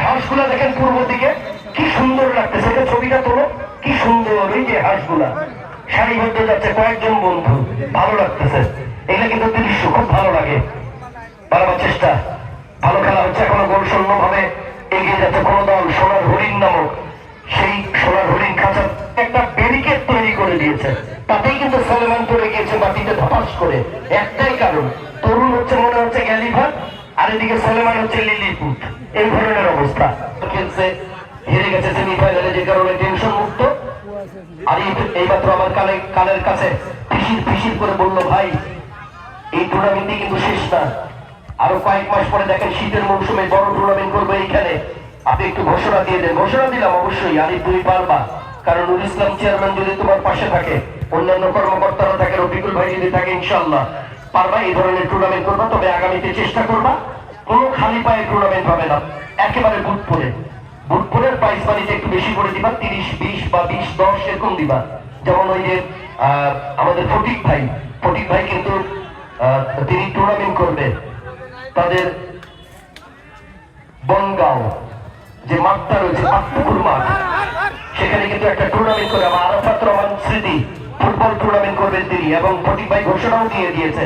হাঁসগুলা দেখেন পূর্ব দিকে কি সুন্দর লাগতেছে, ছবিটা তোলো, কি সুন্দর এই যে হাঁসগুলা সারিবদ্ধ যাচ্ছে, কয়েকজন বন্ধু, ভালো লাগতেছে। এগুলা কিন্তু দৃশ্য খুব ভালো লাগে। বারবার চেষ্টা, ভালো খেলা হচ্ছে, এখনো গোল শূন্য ভাবে এগিয়ে যাচ্ছে কোন দল। সোনার হরিণ নামক সেই সোনার হরিণ খাঁচা একটা ব্যারিকেড তৈরি করে দিয়েছে, তাতেই কিন্তু সলেমান পড়ে গিয়েছে মাটিতে ধপাস করে। একটাই কারণ, তরুণ হচ্ছে মনে হচ্ছে গ্যালিভার, আর এদিকে সলেমান হচ্ছে লিলিপুট। এই ধরনের অবস্থা খেলছে, হেরে গেছে সেমিফাইনালে, যে কারণে টেনশন মুক্ত। আর এইমাত্র আমার কালের কাছে ফিসির ফিসির করে বললো, ভাই এই টুর্নামেন্টই কিন্তু শেষ না, আরো কয়েক মাস পরে দেখেন শীতের মৌসুমে বড় টুর্নামেন্ট করবো এইখানে, আপনি একটু ঘোষণা দিয়ে দেন। ঘোষণা দিলাম অবশ্যই, আরিফ তুমি পারবা, কারণ নুর ইসলাম চেয়ারম্যান যদি তোমার পাশে থাকে, অন্যান্য কর্মকর্তারা থাকে, রফিকুল ভাই যদি থাকে, ইনশাল্লাহ পারবা এই ধরনের টুর্নামেন্ট করবা। তবে আগামীতে চেষ্টা করবা কোনো খালি পায়ে টুর্নামেন্ট হবে না, একেবারে বুট পরে প্রাইস মানিতে একটু বেশি করে দিবা, 30-20 বা 20-10 এরকম দিবা। যেমন ওই যে আমাদের ফটিক ভাই কিন্তু তিনি টুর্নামেন্ট করবে তাদের বনগাঁও যে মাঠটা রয়েছে, পাটপুকুর মাঠ, সেখানে কিন্তু একটা টুর্নামেন্ট করে আরাফাত রহমান স্মৃতি ফুটবল টুর্নামেন্ট করবেন তিনি, এবং ফটিক ভাই ঘোষণাও দিয়ে দিয়েছে।